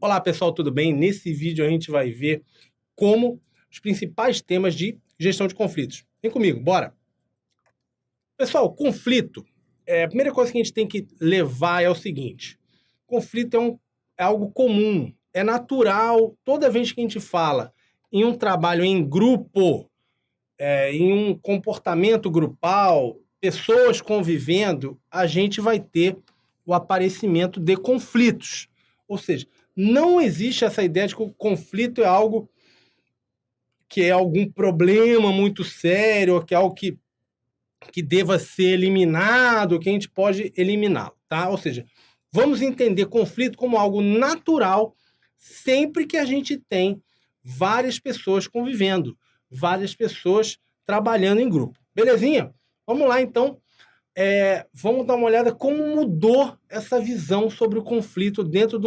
Olá pessoal, tudo bem? Nesse vídeo a gente vai ver como os principais temas de gestão de conflitos. Vem comigo, bora! Pessoal, conflito, a primeira coisa que a gente tem que levar é o seguinte: conflito é algo comum, é natural, toda vez que a gente fala em um trabalho em grupo, em um comportamento grupal, pessoas convivendo, a gente vai ter o aparecimento de conflitos. Ou seja, não existe essa ideia de que o conflito é algo que é algum problema muito sério, que é algo que deva ser eliminado, que a gente pode eliminá-lo, tá? Ou seja, vamos entender conflito como algo natural sempre que a gente tem várias pessoas convivendo, várias pessoas trabalhando em grupo. Belezinha? Vamos lá, então. Vamos dar uma olhada como mudou essa visão sobre o conflito dentro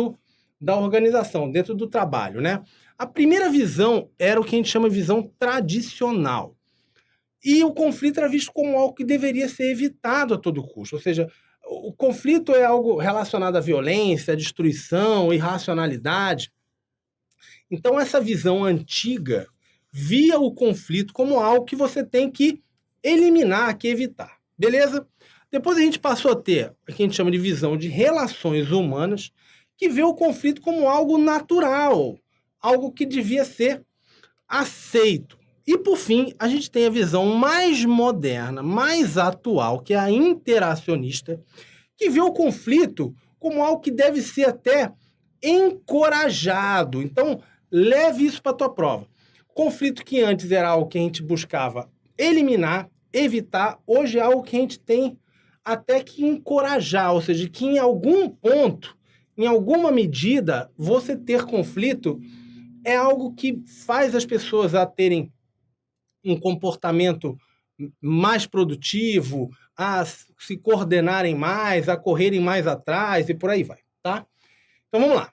da organização, dentro do trabalho, né? A primeira visão era o que a gente chama de visão tradicional. E o conflito era visto como algo que deveria ser evitado a todo custo. Ou seja, o conflito é algo relacionado à violência, à destruição, irracionalidade. Então, essa visão antiga via o conflito como algo que você tem que eliminar, que evitar. Beleza? Depois a gente passou a ter o que a gente chama de visão de relações humanas, que vê o conflito como algo natural, algo que devia ser aceito. E, por fim, a gente tem a visão mais moderna, mais atual, que é a interacionista, que vê o conflito como algo que deve ser até encorajado. Então, leve isso para a tua prova. Conflito que antes era algo que a gente buscava eliminar, evitar, hoje é algo que a gente tem até que encorajar, ou seja, que em algum ponto, em alguma medida, você ter conflito é algo que faz as pessoas a terem um comportamento mais produtivo, a se coordenarem mais, a correrem mais atrás e por aí vai, tá? Então vamos lá.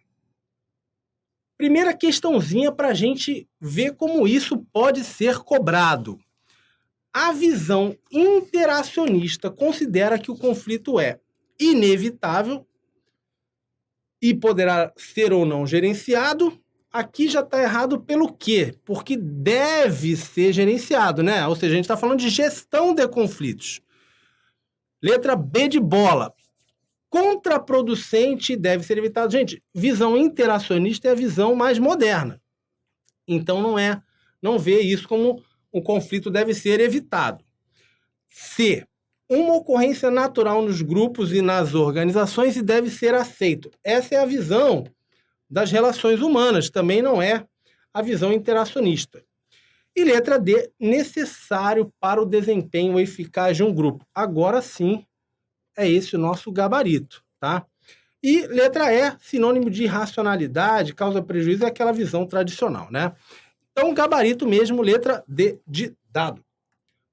Primeira questãozinha para a gente ver como isso pode ser cobrado. A visão interacionista considera que o conflito é inevitável e poderá ser ou não gerenciado. Aqui já está errado pelo quê? Porque deve ser gerenciado, né? Ou seja, a gente está falando de gestão de conflitos. Letra B de bola. Contraproducente deve ser evitado. Gente, visão interacionista é a visão mais moderna. Então não vê isso como o conflito deve ser evitado. C. Uma ocorrência natural nos grupos e nas organizações e deve ser aceito. Essa é a visão das relações humanas, também não é a visão interacionista. E letra D, necessário para o desempenho eficaz de um grupo. Agora sim, é esse o nosso gabarito, tá? E letra E, sinônimo de irracionalidade, causa prejuízo, é aquela visão tradicional, né? Então, gabarito mesmo, letra D de dado.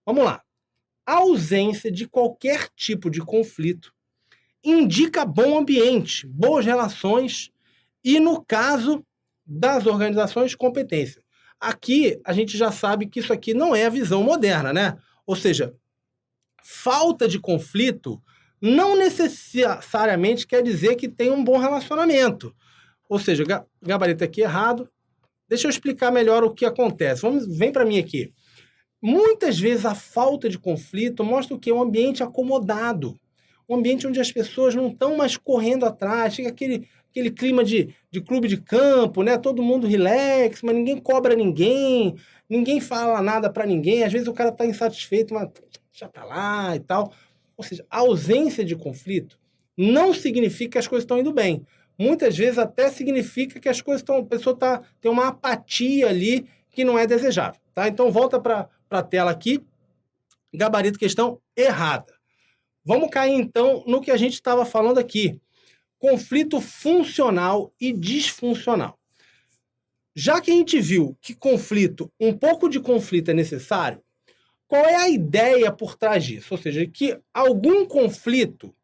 Vamos lá. A ausência de qualquer tipo de conflito indica bom ambiente, boas relações e, no caso das organizações, competência. Aqui, a gente já sabe que isso aqui não é a visão moderna, né? Ou seja, falta de conflito não necessariamente quer dizer que tem um bom relacionamento. Ou seja, gabarito aqui errado. Deixa eu explicar melhor o que acontece. Vem para mim aqui. Muitas vezes a falta de conflito mostra o quê? Um ambiente acomodado. Um ambiente onde as pessoas não estão mais correndo atrás. Fica aquele clima de clube de campo, né? Todo mundo relax, mas ninguém cobra ninguém fala nada para ninguém. Às vezes o cara está insatisfeito, mas deixa para lá e tal. Ou seja, a ausência de conflito não significa que as coisas estão indo bem. Muitas vezes até significa que as coisas estão... A pessoa tem uma apatia ali que não é desejável, tá? Então volta para a tela aqui. Gabarito, questão errada. Vamos cair então no que a gente estava falando aqui. Conflito funcional e disfuncional. Já que a gente viu que um pouco de conflito é necessário, qual é a ideia por trás disso? Ou seja, que algum conflito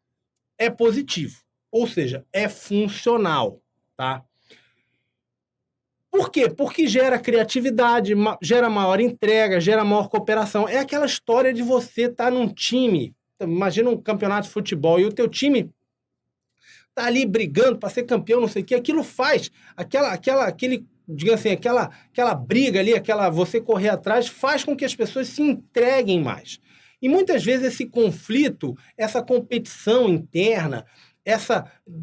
é positivo, ou seja, é funcional, tá? Por quê? Porque gera criatividade, gera maior entrega, gera maior cooperação. É aquela história de você estar num time, imagina um campeonato de futebol e o teu time tá ali brigando para ser campeão, não sei o quê, aquilo faz, digamos assim, aquela briga ali, você correr atrás, faz com que as pessoas se entreguem mais. E muitas vezes esse conflito, essa competição interna,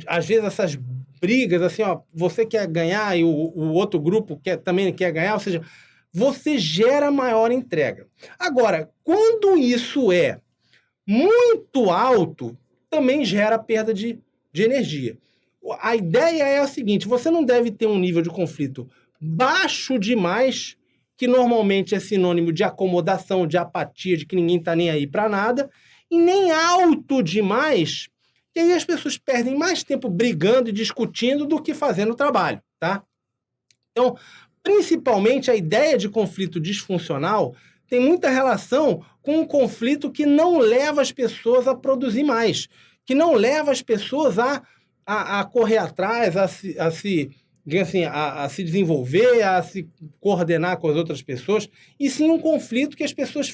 às vezes essas brigas, assim, ó, você quer ganhar e o outro grupo também quer ganhar, ou seja, você gera maior entrega. Agora, quando isso é muito alto, também gera perda de energia. A ideia é a seguinte, você não deve ter um nível de conflito baixo demais, que normalmente é sinônimo de acomodação, de apatia, de que ninguém está nem aí para nada, e nem alto demais, que aí as pessoas perdem mais tempo brigando e discutindo do que fazendo o trabalho, tá? Então, principalmente a ideia de conflito disfuncional tem muita relação com um conflito que não leva as pessoas a produzir mais, que não leva as pessoas a correr atrás, a se desenvolver, a se coordenar com as outras pessoas, e sim um conflito que as pessoas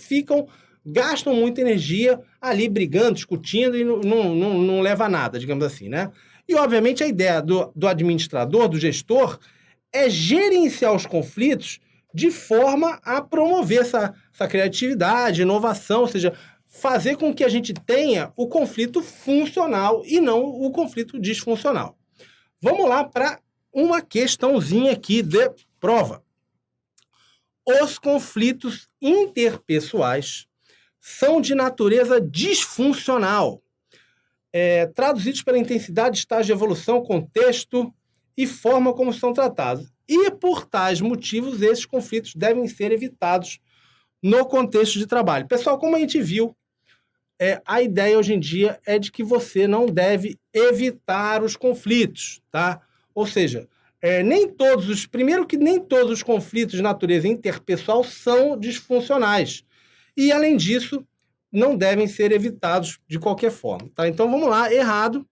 gastam muita energia ali brigando, discutindo e não leva a nada, digamos assim, né? E, obviamente, a ideia do administrador, do gestor, é gerenciar os conflitos de forma a promover essa criatividade, inovação, ou seja, fazer com que a gente tenha o conflito funcional e não o conflito disfuncional. Vamos lá para uma questãozinha aqui de prova. Os conflitos interpessoais são de natureza disfuncional, traduzidos pela intensidade, estágio de evolução, contexto e forma como são tratados. E, por tais motivos, esses conflitos devem ser evitados no contexto de trabalho. Pessoal, como a gente viu, a ideia hoje em dia é de que você não deve evitar os conflitos, tá? Ou seja, primeiro que nem todos os conflitos de natureza interpessoal são disfuncionais. E, além disso, não devem ser evitados de qualquer forma, tá? Então, vamos lá, errado.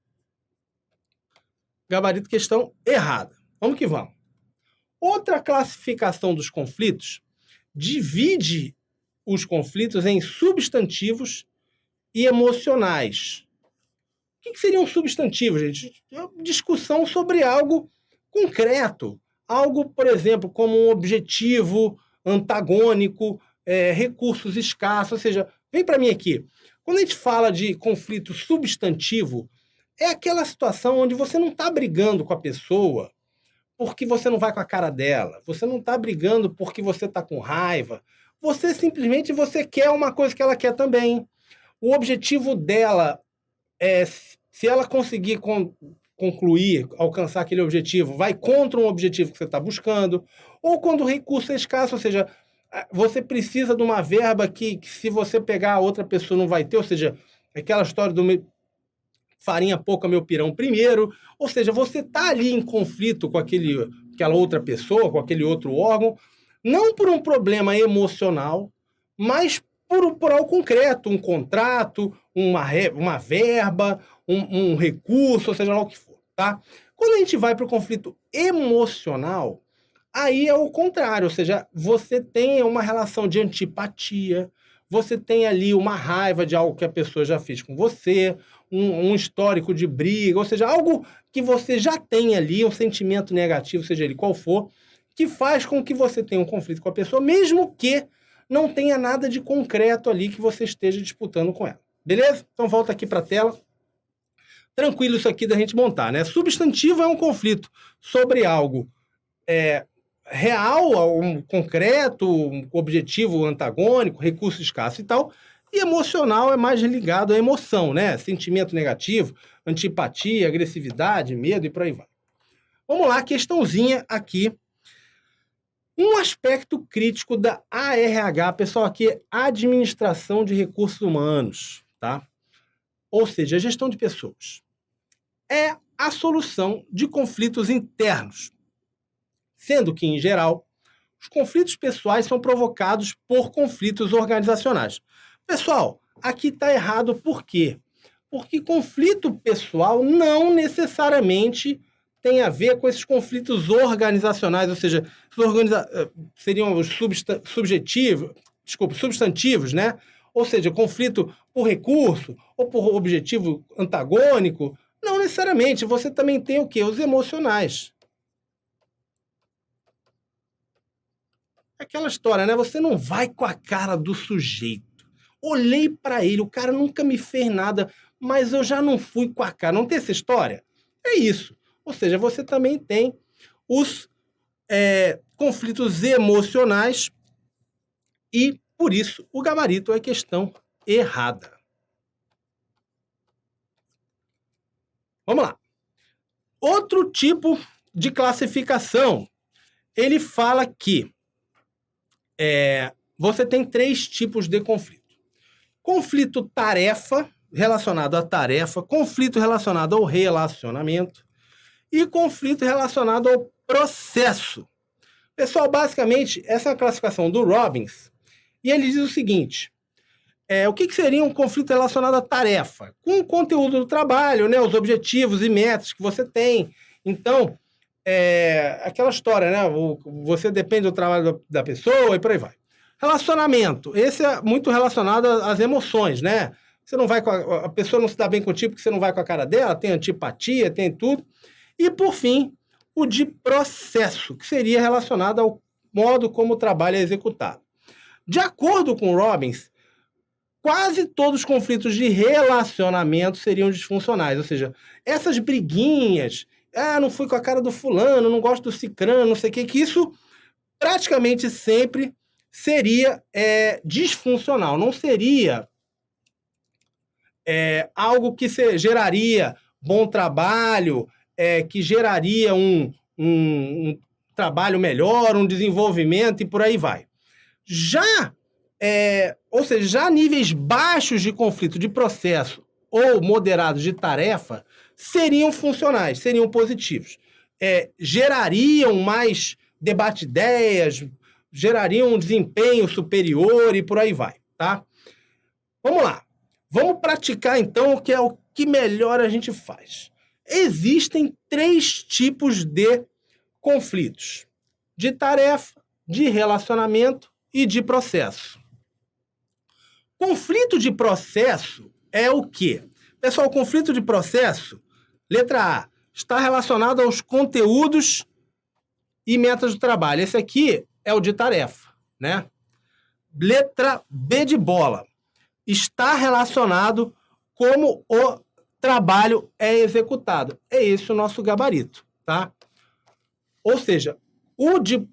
Gabarito, questão errada. Vamos que vamos. Outra classificação dos conflitos divide os conflitos em substantivos e emocionais. O que seriam substantivos, gente? Discussão sobre algo concreto. Algo, por exemplo, como um objetivo antagônico, recursos escassos. Ou seja, vem para mim aqui. Quando a gente fala de conflito substantivo, é aquela situação onde você não está brigando com a pessoa porque você não vai com a cara dela. Você não está brigando porque você está com raiva. Você simplesmente quer uma coisa que ela quer também. O objetivo dela se ela conseguir concluir, alcançar aquele objetivo, vai contra um objetivo que você está buscando, ou quando o recurso é escasso, ou seja, você precisa de uma verba que se você pegar a outra pessoa não vai ter, ou seja, aquela história do farinha pouca, meu pirão primeiro, ou seja, você está ali em conflito com aquela outra pessoa, com aquele outro órgão, não por um problema emocional, mas por algo concreto, um contrato, uma verba, um recurso, ou seja lá o que for, tá? Quando a gente vai para o conflito emocional, aí é o contrário, ou seja, você tem uma relação de antipatia, você tem ali uma raiva de algo que a pessoa já fez com você, um histórico de briga, ou seja, algo que você já tem ali, um sentimento negativo, seja ele qual for, que faz com que você tenha um conflito com a pessoa, mesmo que não tenha nada de concreto ali que você esteja disputando com ela. Beleza? Então volta aqui para a tela. Tranquilo isso aqui da gente montar, né? Substantivo é um conflito sobre algo real, um concreto, um objetivo antagônico, recurso escasso e tal. E emocional é mais ligado à emoção, né? Sentimento negativo, antipatia, agressividade, medo e por aí vai. Vamos lá, questãozinha aqui. Um aspecto crítico da ARH, pessoal, aqui é Administração de Recursos Humanos, tá? Ou seja, a gestão de pessoas. É a solução de conflitos internos, sendo que, em geral, os conflitos pessoais são provocados por conflitos organizacionais. Pessoal, aqui está errado por quê? Porque conflito pessoal não necessariamente tem a ver com esses conflitos organizacionais, ou seja, seriam os substantivos, né? Ou seja, conflito por recurso ou por objetivo antagônico, não necessariamente, você também tem o quê? Os emocionais. Aquela história, né? Você não vai com a cara do sujeito. Olhei para ele, o cara nunca me fez nada, mas eu já não fui com a cara. Não tem essa história? É isso. Ou seja, você também tem os conflitos emocionais e, por isso, o gabarito é questão errada. Vamos lá. Outro tipo de classificação, ele fala que você tem 3 tipos de conflito. Conflito tarefa, relacionado à tarefa, conflito relacionado ao relacionamento e conflito relacionado ao processo. Pessoal, basicamente, essa é a classificação do Robbins, e ele diz o seguinte, o que seria um conflito relacionado à tarefa? Com o conteúdo do trabalho, né, os objetivos e metas que você tem. Então, aquela história, né, você depende do trabalho da pessoa e por aí vai. Relacionamento, esse é muito relacionado às emoções, né? Você não vai com a pessoa não se dá bem contigo porque você não vai com a cara dela, tem antipatia, tem tudo. E, por fim, o de processo, que seria relacionado ao modo como o trabalho é executado. De acordo com Robbins, quase todos os conflitos de relacionamento seriam disfuncionais, ou seja, essas briguinhas, não fui com a cara do fulano, não gosto do cicrano, não sei o que isso praticamente sempre seria disfuncional, não seria algo que geraria bom trabalho, que geraria um trabalho melhor, um desenvolvimento e por aí vai. Ou seja, já níveis baixos de conflito de processo ou moderados de tarefa seriam funcionais, seriam positivos. Gerariam mais debate de ideias, gerariam um desempenho superior e por aí vai, tá? Vamos lá. Vamos praticar, então, o que é o que melhor a gente faz. Existem 3 tipos de conflitos. De tarefa, de relacionamento e de processo. Conflito de processo é o quê? Pessoal, conflito de processo, letra A, está relacionado aos conteúdos e metas do trabalho. Esse aqui é o de tarefa, né? Letra B de bola, está relacionado como o trabalho é executado. É esse o nosso gabarito, tá? Ou seja, o de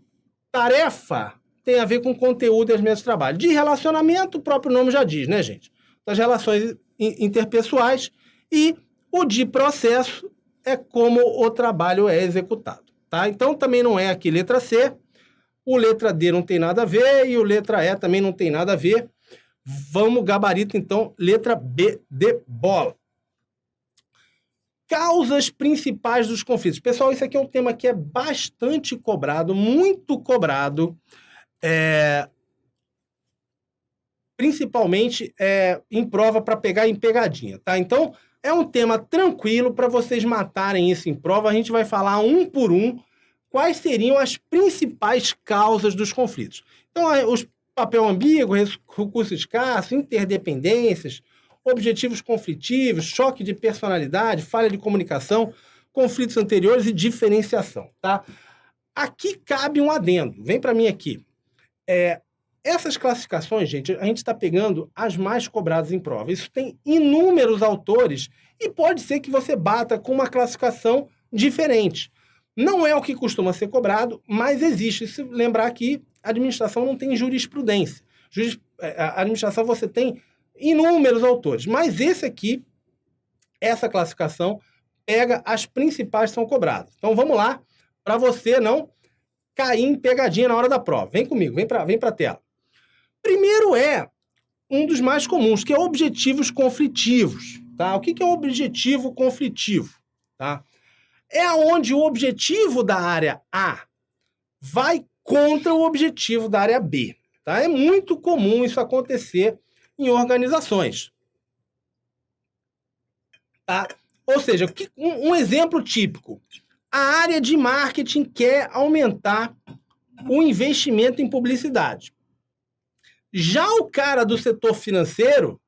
tarefa tem a ver com conteúdo e as metas de trabalho. De relacionamento, o próprio nome já diz, né, gente? Das relações interpessoais. E o de processo é como o trabalho é executado, tá? Então, também não é aqui letra C, o letra D não tem nada a ver e o letra E também não tem nada a ver. Vamos, gabarito, então, letra B de bola. Causas principais dos conflitos. Pessoal, isso aqui é um tema que é bastante cobrado, muito cobrado, principalmente em prova para pegar em pegadinha, tá? Então, é um tema tranquilo para vocês matarem isso em prova. A gente vai falar um por um quais seriam as principais causas dos conflitos. Então, os papel ambíguo, recurso escasso, interdependências, objetivos conflitivos, choque de personalidade, falha de comunicação, conflitos anteriores e diferenciação, tá? Aqui cabe um adendo. Vem para mim aqui. Essas classificações, gente, a gente está pegando as mais cobradas em prova. Isso tem inúmeros autores e pode ser que você bata com uma classificação diferente. Não é o que costuma ser cobrado, mas existe. Se lembrar que a administração não tem jurisprudência. A administração você tem inúmeros autores, mas esse aqui, essa classificação, pega as principais que são cobradas. Então vamos lá, para você não cair em pegadinha na hora da prova. Vem comigo, vem para a tela. Primeiro um dos mais comuns, que é objetivos conflitivos. Tá? O que é um objetivo conflitivo? Tá? É onde o objetivo da área A vai contra o objetivo da área B. Tá? É muito comum isso acontecer em organizações. Tá? Ou seja, um exemplo típico. A área de marketing quer aumentar o investimento em publicidade. Já o cara do setor financeiro,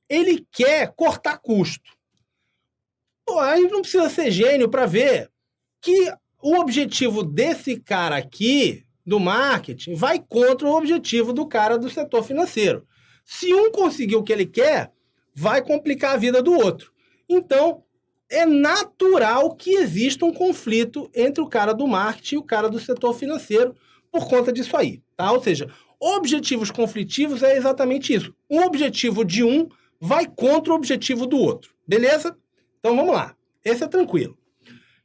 ele quer cortar custo. Pô, a gente não precisa ser gênio para ver que o objetivo desse cara aqui, do marketing, vai contra o objetivo do cara do setor financeiro. Se um conseguir o que ele quer, vai complicar a vida do outro. Então, é natural que exista um conflito entre o cara do marketing e o cara do setor financeiro por conta disso aí, tá? Ou seja, objetivos conflitivos é exatamente isso. O objetivo de um vai contra o objetivo do outro, beleza? Então vamos lá. Esse é tranquilo.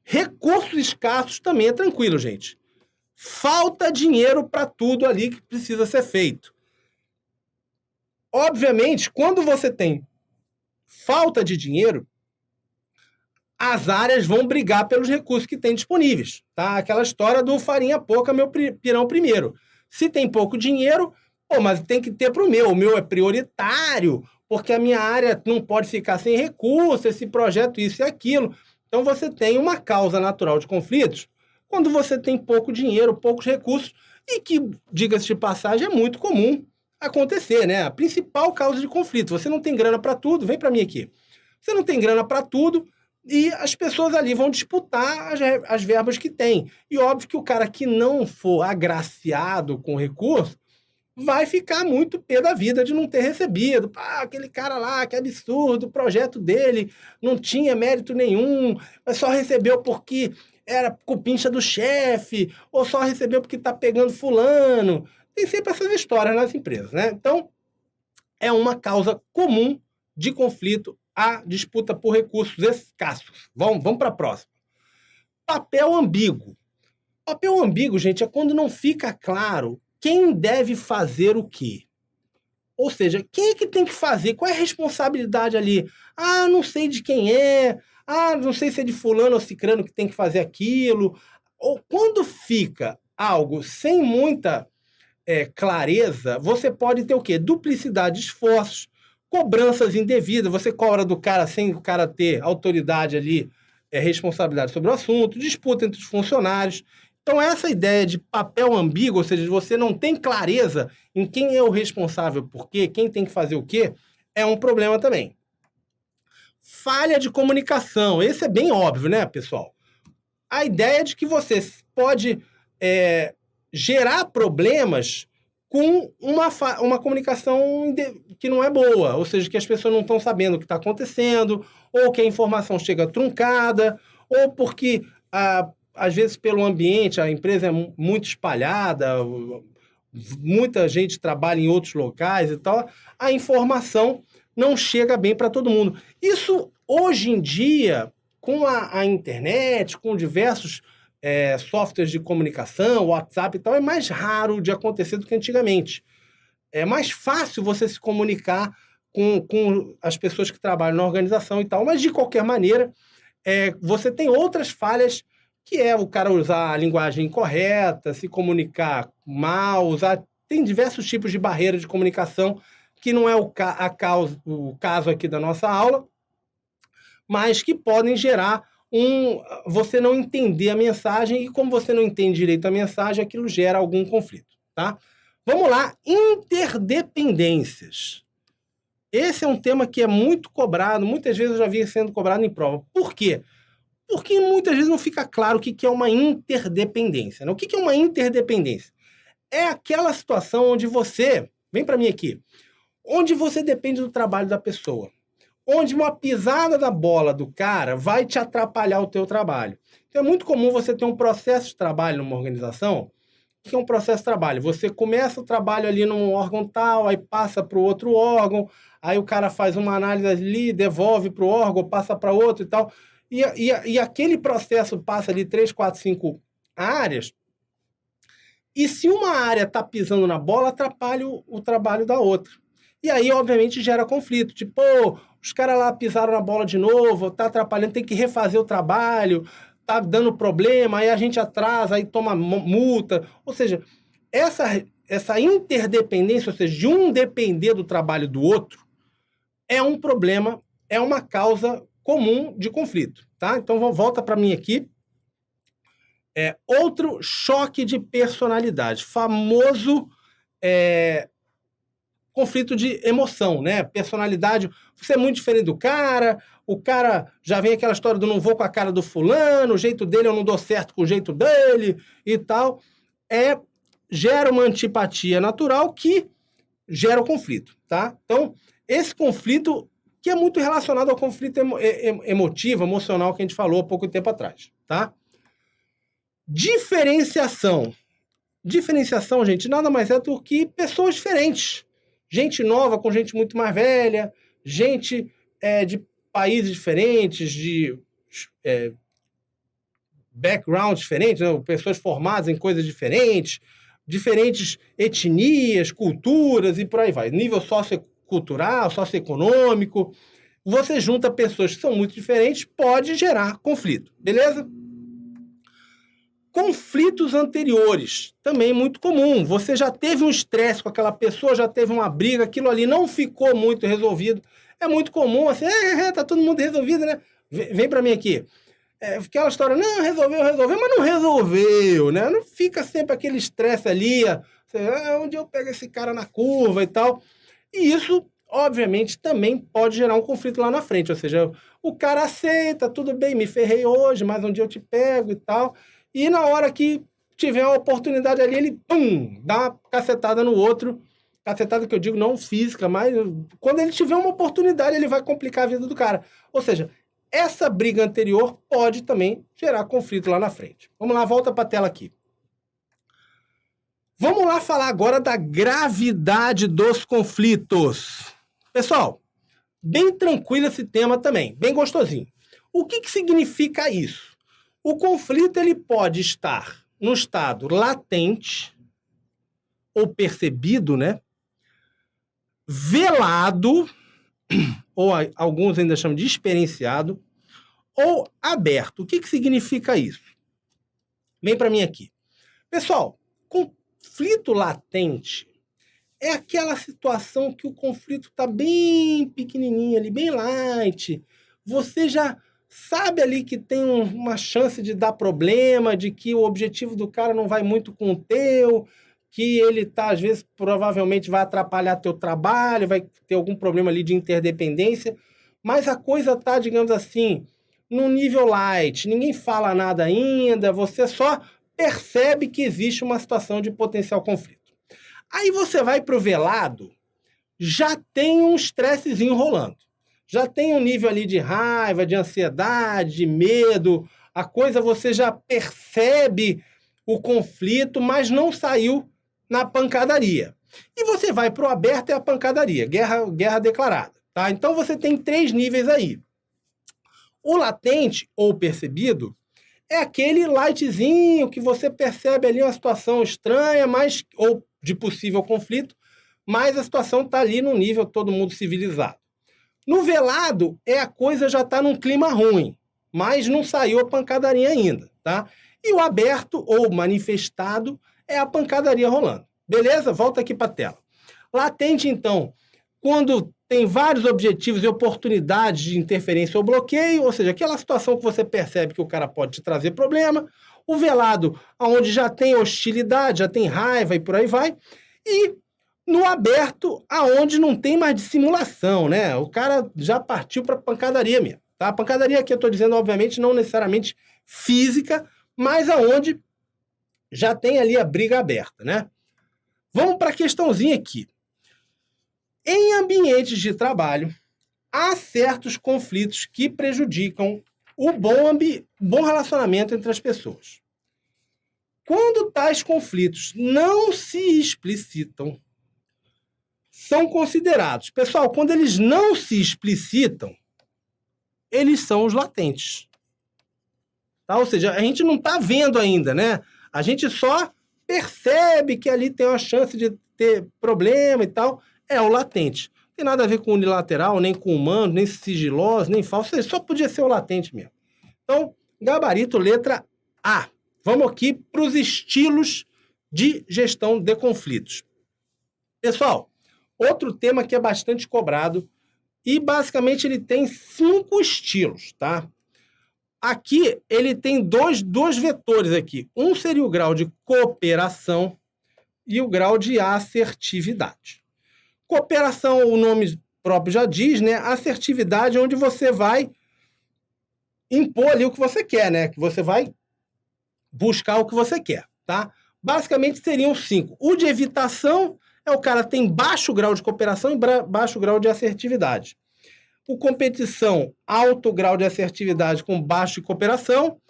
Recursos escassos também é tranquilo, gente. Falta dinheiro para tudo ali que precisa ser feito. Obviamente, quando você tem falta de dinheiro, as áreas vão brigar pelos recursos que têm disponíveis, tá? Aquela história do farinha pouca, meu pirão primeiro. Se tem pouco dinheiro, pô, mas tem que ter para o meu é prioritário, porque a minha área não pode ficar sem recurso, esse projeto, isso e aquilo. Então, você tem uma causa natural de conflitos quando você tem pouco dinheiro, poucos recursos, e que, diga-se de passagem, é muito comum acontecer, né? A principal causa de conflito. Você não tem grana para tudo, vem para mim aqui. Você não tem grana para tudo e as pessoas ali vão disputar as verbas que tem. E óbvio que o cara que não for agraciado com recurso vai ficar muito pé da vida de não ter recebido. Ah, aquele cara lá, que absurdo, o projeto dele não tinha mérito nenhum, mas só recebeu porque era cupincha do chefe, ou só recebeu porque tá pegando fulano. Tem sempre essas histórias nas empresas, né? Então, é uma causa comum de conflito a disputa por recursos escassos. Vamos para a próxima. Papel ambíguo. Papel ambíguo, gente, é quando não fica claro quem deve fazer o quê. Ou seja, quem é que tem que fazer? Qual é a responsabilidade ali? Ah, não sei de quem é. Ah, não sei se é de fulano ou cicrano que tem que fazer aquilo. Ou quando fica algo sem muita clareza, você pode ter o quê? Duplicidade de esforços, cobranças indevidas. Você cobra do cara sem o cara ter autoridade ali, responsabilidade sobre o assunto, disputa entre os funcionários. Então, essa ideia de papel ambíguo, ou seja, você não tem clareza em quem é o responsável por quê, quem tem que fazer o quê, é um problema também. Falha de comunicação. Esse é bem óbvio, né, pessoal? A ideia de que você pode gerar problemas com uma comunicação que não é boa, ou seja, que as pessoas não estão sabendo o que está acontecendo, ou que a informação chega truncada, ou porque às vezes pelo ambiente, a empresa é muito espalhada, muita gente trabalha em outros locais e tal, a informação não chega bem para todo mundo. Isso, hoje em dia, com a internet, com diversos softwares de comunicação, WhatsApp e tal, é mais raro de acontecer do que antigamente. É mais fácil você se comunicar com as pessoas que trabalham na organização e tal, mas de qualquer maneira, você tem outras falhas, que é o cara usar a linguagem incorreta, se comunicar mal, tem diversos tipos de barreira de comunicação, que não é o caso aqui da nossa aula, mas que podem gerar você não entender a mensagem, e como você não entende direito a mensagem, aquilo gera algum conflito, tá? Vamos lá, interdependências. Esse é um tema que é muito cobrado, muitas vezes eu já vi sendo cobrado em prova. Por quê? Porque muitas vezes não fica claro o que é uma interdependência, né? O que é uma interdependência? É aquela situação onde vem para mim aqui, onde você depende do trabalho da pessoa, onde uma pisada da bola do cara vai te atrapalhar o teu trabalho. Então é muito comum você ter um processo de trabalho numa organização. O que é um processo de trabalho? Você começa o trabalho ali num órgão tal, aí passa para o outro órgão, aí o cara faz uma análise ali, devolve para o órgão, passa para outro e tal. E aquele processo passa ali 3, 4, 5 áreas, e se uma área está pisando na bola, atrapalha o trabalho da outra. E aí, obviamente, gera conflito. Tipo, os caras lá pisaram na bola de novo, tá atrapalhando, tem que refazer o trabalho, tá dando problema, aí a gente atrasa, aí toma multa. Ou seja, essa interdependência, ou seja, de um depender do trabalho do outro, é um problema, é uma causa comum de conflito, tá? Então, volta para mim aqui. Outro choque de personalidade, famoso conflito de emoção, né? Personalidade. Você é muito diferente do cara, o cara já vem aquela história do não vou com a cara do fulano, o jeito dele eu não dou certo com o jeito dele e tal. Gera uma antipatia natural que gera o conflito, tá? Então, esse conflito que é muito relacionado ao conflito emotivo, emocional que a gente falou há pouco tempo atrás, tá? Diferenciação. Diferenciação, gente, nada mais é do que pessoas diferentes. Gente nova com gente muito mais velha, gente de países diferentes, de background diferentes, né? Pessoas formadas em coisas diferentes, diferentes etnias, culturas e por aí vai. Nível sociocultural, socioeconômico. Você junta pessoas que são muito diferentes, pode gerar conflito, beleza? Conflitos anteriores, também muito comum. Você já teve um estresse com aquela pessoa, já teve uma briga, aquilo ali não ficou muito resolvido. É muito comum, assim, tá todo mundo resolvido, né? Vem pra mim aqui. Aquela história, não, resolveu, mas não resolveu, né? Não fica sempre aquele estresse ali, onde eu pego esse cara na curva e tal. E isso, obviamente, também pode gerar um conflito lá na frente. Ou seja, o cara aceita, tudo bem, me ferrei hoje, mas um dia eu te pego e tal. E na hora que tiver uma oportunidade ali, ele, pum, dá uma cacetada no outro. Cacetada que eu digo não física, mas quando ele tiver uma oportunidade, ele vai complicar a vida do cara. Ou seja, essa briga anterior pode também gerar conflito lá na frente. Vamos lá, volta para a tela aqui. Vamos lá falar agora da gravidade dos conflitos. Pessoal, bem tranquilo esse tema também, bem gostosinho. O que significa isso? O conflito ele pode estar no estado latente ou percebido, né? Velado, ou alguns ainda chamam de experienciado, ou aberto. O que significa isso? Vem para mim aqui. Pessoal, conflito latente é aquela situação que o conflito está bem pequenininho ali, bem light. Você já sabe ali que tem uma chance de dar problema, de que o objetivo do cara não vai muito com o teu, que ele tá, às vezes, provavelmente vai atrapalhar teu trabalho, vai ter algum problema ali de interdependência, mas a coisa tá, digamos assim, num nível light, ninguém fala nada ainda, você só percebe que existe uma situação de potencial conflito. Aí você vai pro velado, já tem um estressezinho rolando. Já tem um nível ali de raiva, de ansiedade, de medo, a coisa você já percebe o conflito, mas não saiu na pancadaria. E você vai para o aberto, é a pancadaria, guerra declarada. Tá? Então você tem 3 níveis aí. O latente ou percebido é aquele lightzinho que você percebe ali uma situação estranha, mas, ou de possível conflito, mas a situação está ali no nível todo mundo civilizado. No velado, a coisa já está num clima ruim, mas não saiu a pancadaria ainda, tá? E o aberto ou manifestado é a pancadaria rolando. Beleza? Volta aqui para a tela. Latente, então, quando tem vários objetivos e oportunidades de interferência ou bloqueio, ou seja, aquela situação que você percebe que o cara pode te trazer problema. O velado, onde já tem hostilidade, já tem raiva e por aí vai. E no aberto, aonde não tem mais dissimulação, né? O cara já partiu para pancadaria mesmo, tá? A pancadaria aqui eu estou dizendo, obviamente, não necessariamente física, mas aonde já tem ali a briga aberta, né? Vamos para a questãozinha aqui. Em ambientes de trabalho, há certos conflitos que prejudicam o bom relacionamento entre as pessoas. Quando tais conflitos não se explicitam, são considerados. Pessoal, quando eles não se explicitam, eles são os latentes. Tá? Ou seja, a gente não está vendo ainda, né? A gente só percebe que ali tem uma chance de ter problema e tal. É o latente. Não tem nada a ver com unilateral, nem com humano, nem sigiloso, nem falso. Ou seja, só podia ser o latente mesmo. Então, gabarito letra A. Vamos aqui para os estilos de gestão de conflitos. Pessoal, outro tema que é bastante cobrado e basicamente ele tem 5 estilos, tá? Aqui ele tem dois vetores aqui. Um seria o grau de cooperação e o grau de assertividade. Cooperação, o nome próprio já diz, né? Assertividade, onde você vai impor ali o que você quer, né? Que você vai buscar o que você quer, tá? Basicamente seriam 5. O de evitação é o cara tem baixo grau de cooperação e baixo grau de assertividade. O competição, alto grau de assertividade com baixo de cooperação.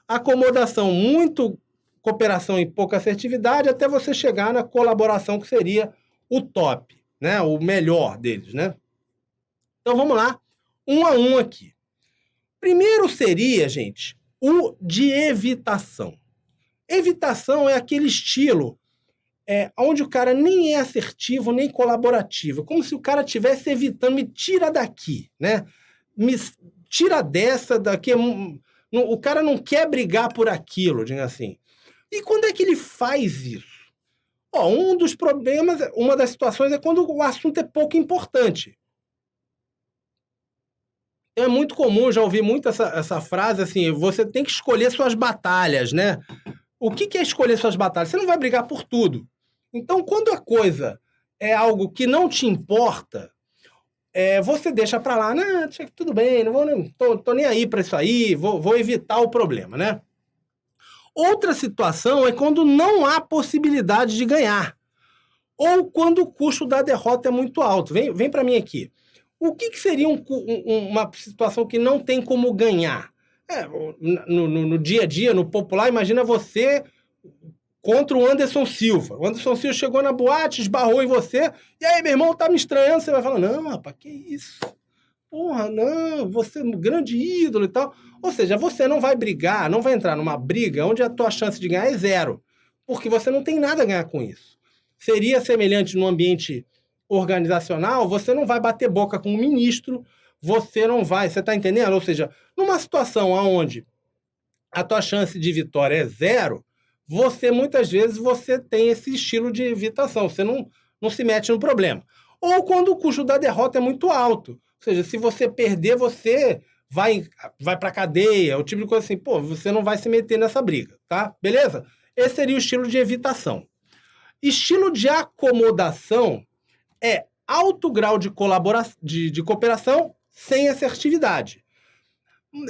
Acomodação, muito cooperação e pouca assertividade, até você chegar na colaboração, que seria o top, né? O melhor deles, né? Então vamos lá, um a um aqui. Primeiro seria, gente, o de evitação. Evitação é aquele estilo onde o cara nem é assertivo, nem colaborativo. Como se o cara estivesse evitando, me tira daqui, né? Me tira dessa, daqui. O cara não quer brigar por aquilo, digamos assim. E quando é que ele faz isso? Um dos problemas, uma das situações é quando o assunto é pouco importante. É muito comum, já ouvi muito essa frase assim, você tem que escolher suas batalhas, né? O que é escolher suas batalhas? Você não vai brigar por tudo. Então, quando a coisa é algo que não te importa, você deixa pra lá, né? Tudo bem, não vou, tô nem aí pra isso aí, vou evitar o problema, né? Outra situação é quando não há possibilidade de ganhar, ou quando o custo da derrota é muito alto. Vem para mim aqui. O que seria uma situação que não tem como ganhar? No dia a dia, no popular, imagina você contra o Anderson Silva. O Anderson Silva chegou na boate, esbarrou em você, e aí, meu irmão, tá me estranhando. Você vai falar, não, rapaz, que isso? Porra, não, você é um grande ídolo e tal. Ou seja, você não vai brigar, não vai entrar numa briga onde a tua chance de ganhar é zero, porque você não tem nada a ganhar com isso. Seria semelhante no ambiente organizacional, você não vai bater boca com o ministro, você não vai, você tá entendendo? Ou seja, numa situação onde a tua chance de vitória é zero, muitas vezes você tem esse estilo de evitação, você não se mete no problema. Ou quando o custo da derrota é muito alto, ou seja, se você perder, você vai para cadeia, o tipo de coisa assim, você não vai se meter nessa briga, tá? Beleza? Esse seria o estilo de evitação. Estilo de acomodação é alto grau de cooperação sem assertividade.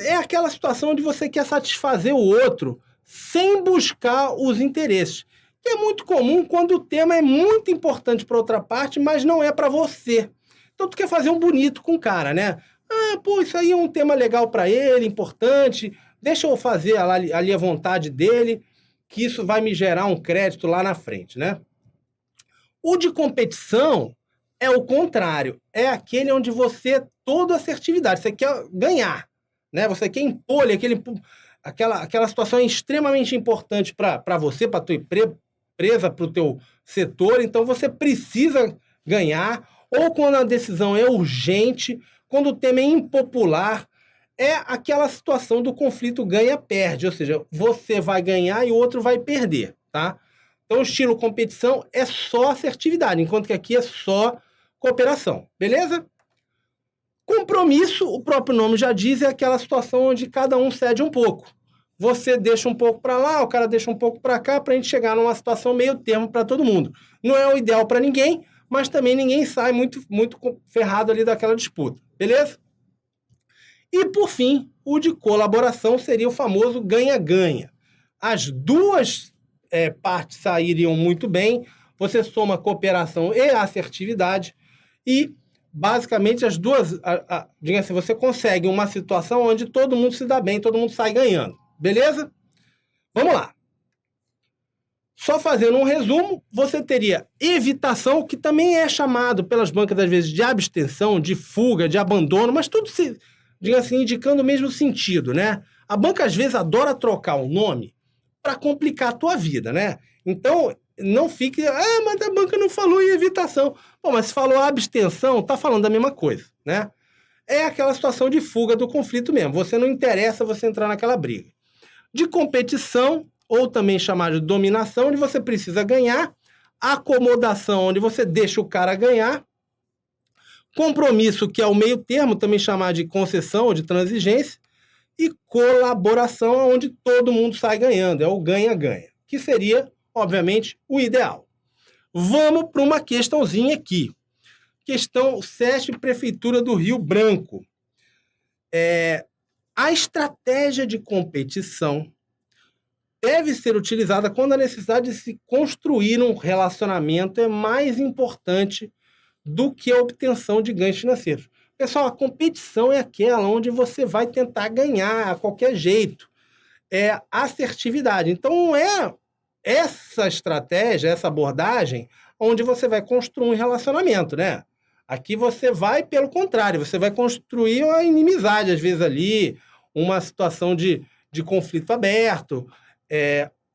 É aquela situação onde você quer satisfazer o outro sem buscar os interesses. Que é muito comum quando o tema é muito importante para outra parte, mas não é para você. Então tu quer fazer um bonito com o cara, né? Isso aí é um tema legal para ele, importante, deixa eu fazer ali a vontade dele, que isso vai me gerar um crédito lá na frente, né? O de competição é o contrário, é aquele onde você, toda assertividade, você quer ganhar, né? Você quer impor aquela situação é extremamente importante para você, para a tua empresa, para o teu setor, então você precisa ganhar, ou quando a decisão é urgente, quando o tema é impopular, é aquela situação do conflito ganha-perde, ou seja, você vai ganhar e o outro vai perder, tá? Então, o estilo competição é só assertividade, enquanto que aqui é só cooperação, beleza? Compromisso, o próprio nome já diz, é aquela situação onde cada um cede um pouco. Você deixa um pouco para lá, o cara deixa um pouco para cá, para a gente chegar numa situação meio termo para todo mundo. Não é o ideal para ninguém, mas também ninguém sai muito ferrado ali daquela disputa, beleza? E, por fim, o de colaboração seria o famoso ganha-ganha. As duas partes sairiam muito bem, você soma cooperação e assertividade, e basicamente as duas, digamos assim, você consegue uma situação onde todo mundo se dá bem, todo mundo sai ganhando, beleza? Vamos lá. Só fazendo um resumo, você teria evitação, que também é chamado pelas bancas às vezes de abstenção, de fuga, de abandono, mas tudo se, digamos assim, indicando o mesmo sentido, né? A banca às vezes adora trocar o nome para complicar a tua vida, né? Então, não fique, mas a banca não falou em evitação. Mas se falou abstenção, tá falando a mesma coisa, né? É aquela situação de fuga do conflito mesmo. Você não interessa você entrar naquela briga. De competição, ou também chamado de dominação, onde você precisa ganhar. Acomodação, onde você deixa o cara ganhar. Compromisso, que é o meio termo, também chamado de concessão ou de transigência. E colaboração, onde todo mundo sai ganhando, é o ganha-ganha, que seria, obviamente, o ideal. Vamos para uma questãozinha aqui. questão SESP Prefeitura do Rio Branco. A estratégia de competição deve ser utilizada quando a necessidade de se construir um relacionamento é mais importante do que a obtenção de ganhos financeiros. Pessoal, a competição é aquela onde você vai tentar ganhar a qualquer jeito. É assertividade. Então, não é essa estratégia, essa abordagem, onde você vai construir um relacionamento, né? Aqui você vai, pelo contrário, você vai construir uma inimizade, às vezes ali, uma situação de conflito aberto.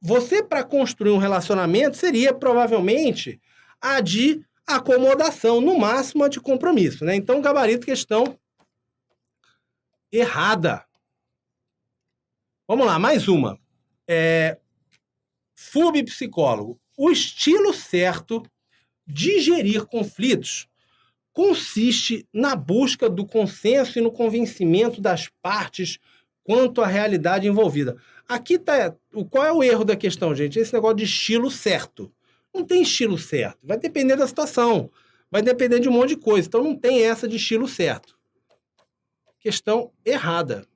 Você, para construir um relacionamento, seria provavelmente a de acomodação, no máximo a de compromisso, né? Então, gabarito, questão errada. Vamos lá, mais uma. FUB Psicólogo. O estilo certo de gerir conflitos consiste na busca do consenso e no convencimento das partes quanto à realidade envolvida. Aqui está. Qual é o erro da questão, gente? Esse negócio de estilo certo. Não tem estilo certo. Vai depender da situação. Vai depender de um monte de coisa. Então, não tem essa de estilo certo. Questão errada.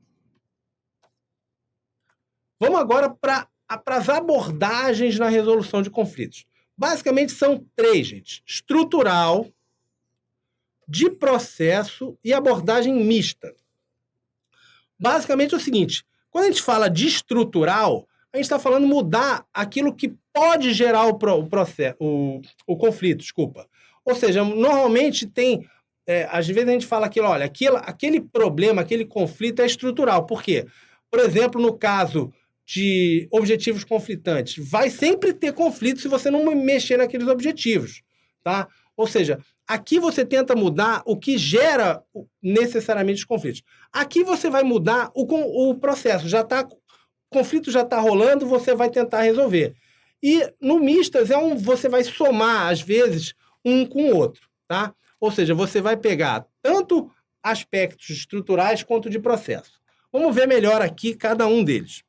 Vamos agora para as abordagens na resolução de conflitos. Basicamente, são 3, gente. Estrutural, de processo e abordagem mista. Basicamente é o seguinte, quando a gente fala de estrutural, a gente está falando mudar aquilo que pode gerar o conflito, desculpa. Ou seja, normalmente tem, às vezes a gente fala aquilo, olha, aquele problema, aquele conflito é estrutural. Por quê? Por exemplo, no caso de objetivos conflitantes, vai sempre ter conflito se você não mexer naqueles objetivos, tá? Ou seja, aqui você tenta mudar o que gera necessariamente os conflitos. Aqui você vai mudar o processo. O conflito já está rolando, você vai tentar resolver. E no mistas você vai somar, às vezes, um com o outro, tá? Ou seja, você vai pegar tanto aspectos estruturais quanto de processo. Vamos ver melhor aqui cada um deles.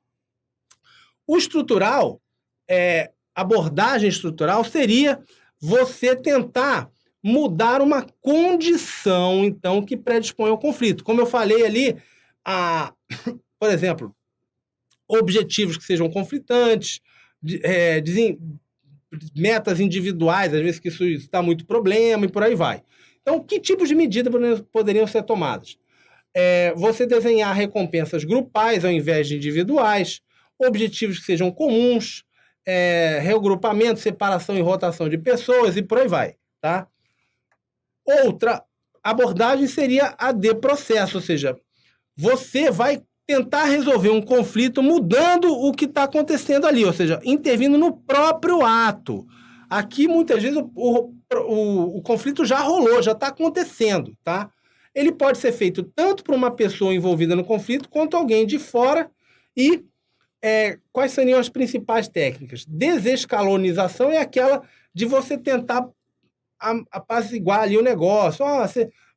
O estrutural, abordagem estrutural, seria você tentar mudar uma condição, então, que predispõe ao conflito. Como eu falei ali, por exemplo, objetivos que sejam conflitantes, metas individuais, às vezes que isso está muito problema e por aí vai. Então, que tipos de medidas poderiam ser tomadas? Você desenhar recompensas grupais ao invés de individuais, objetivos que sejam comuns, reagrupamento, separação e rotação de pessoas e por aí vai, tá? Outra abordagem seria a de processo, ou seja, você vai tentar resolver um conflito mudando o que está acontecendo ali, ou seja, intervindo no próprio ato. Aqui, muitas vezes, o conflito já rolou, já está acontecendo, tá? Ele pode ser feito tanto por uma pessoa envolvida no conflito, quanto alguém de fora. E quais seriam as principais técnicas? Desescalonização é aquela de você tentar apaziguar ali o negócio.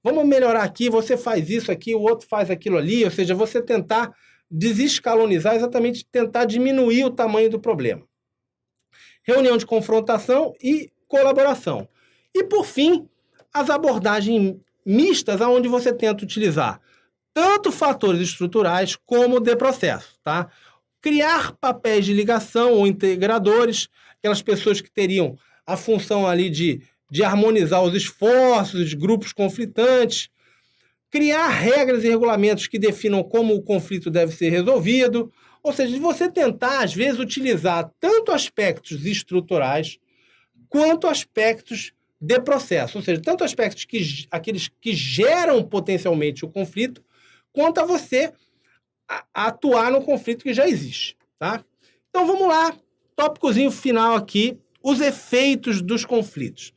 Vamos melhorar aqui, você faz isso aqui, o outro faz aquilo ali. Ou seja, você tentar desescalonizar, exatamente tentar diminuir o tamanho do problema. Reunião de confrontação e colaboração. E, por fim, as abordagens mistas, onde você tenta utilizar tanto fatores estruturais como de processo, tá? Criar papéis de ligação ou integradores, aquelas pessoas que teriam a função ali de harmonizar os esforços de grupos conflitantes, criar regras e regulamentos que definam como o conflito deve ser resolvido, ou seja, de você tentar, às vezes, utilizar tanto aspectos estruturais quanto aspectos de processo, ou seja, tanto aspectos aqueles que geram potencialmente o conflito, quanto a você atuar no conflito que já existe, tá? Então, vamos lá, tópicozinho final aqui, os efeitos dos conflitos.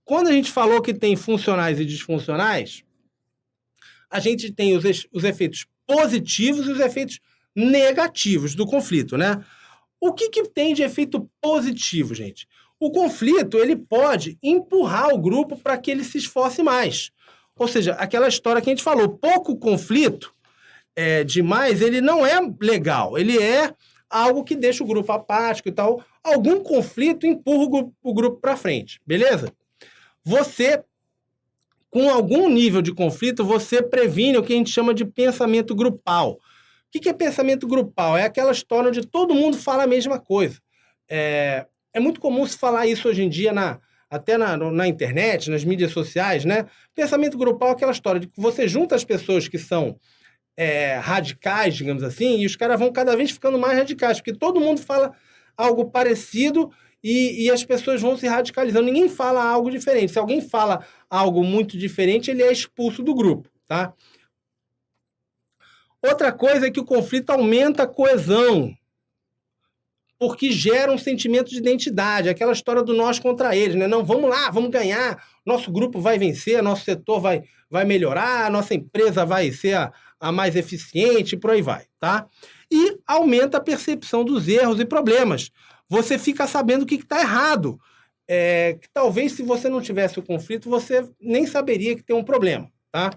Quando a gente falou que tem funcionais e disfuncionais, a gente tem os efeitos positivos e os efeitos negativos do conflito, né? O que tem de efeito positivo, gente? O conflito, ele pode empurrar o grupo para que ele se esforce mais. Ou seja, aquela história que a gente falou, pouco conflito demais, ele não é legal. Ele é algo que deixa o grupo apático e tal. Algum conflito empurra o grupo para frente, beleza? Você com algum nível de conflito, você previne o que a gente chama de pensamento grupal. O que é pensamento grupal? É aquela história onde todo mundo fala a mesma coisa. É muito comum se falar isso hoje em dia até na internet, nas mídias sociais, né? Pensamento grupal é aquela história de que você junta as pessoas que são radicais, digamos assim, e os caras vão cada vez ficando mais radicais, porque todo mundo fala algo parecido e as pessoas vão se radicalizando. Ninguém fala algo diferente. Se alguém fala algo muito diferente, ele é expulso do grupo, tá? Outra coisa é que o conflito aumenta a coesão, porque gera um sentimento de identidade, aquela história do nós contra eles, né? Não, vamos lá, vamos ganhar, nosso grupo vai vencer, nosso setor vai melhorar, nossa empresa vai ser a mais eficiente, por aí vai, tá? E aumenta a percepção dos erros e problemas. Você fica sabendo o que está errado. Que talvez, se você não tivesse o conflito, você nem saberia que tem um problema, tá?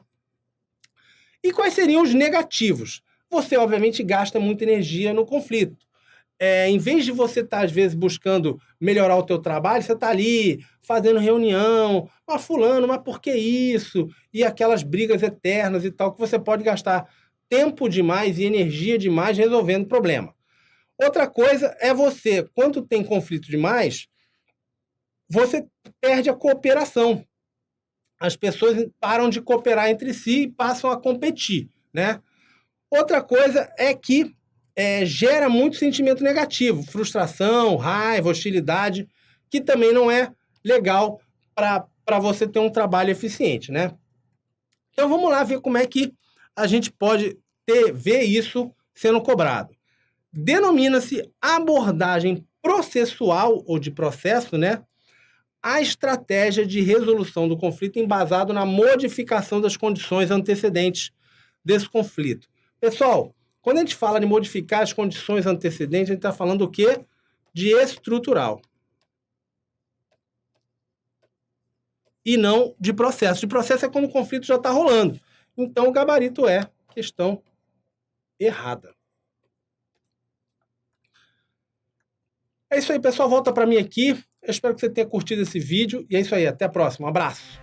E quais seriam os negativos? Você, obviamente, gasta muita energia no conflito. Em vez de você estar, às vezes, buscando melhorar o teu trabalho, você está ali fazendo reunião, mas fulano, mas por que isso? E aquelas brigas eternas e tal, que você pode gastar tempo demais e energia demais resolvendo o problema. Outra coisa é você, quando tem conflito demais, você perde a cooperação. As pessoas param de cooperar entre si e passam a competir, né? Outra coisa é que gera muito sentimento negativo, frustração, raiva, hostilidade, que também não é legal para você ter um trabalho eficiente, né? Então vamos lá ver como é que a gente pode ver isso sendo cobrado. Denomina-se abordagem processual ou de processo, né? A estratégia de resolução do conflito embasado na modificação das condições antecedentes desse conflito. Pessoal, quando a gente fala de modificar as condições antecedentes, a gente está falando o quê? De estrutural. E não de processo. De processo é quando o conflito já está rolando. Então, o gabarito é questão errada. É isso aí, pessoal. Volta para mim aqui. Eu espero que você tenha curtido esse vídeo. E é isso aí. Até a próxima. Um abraço.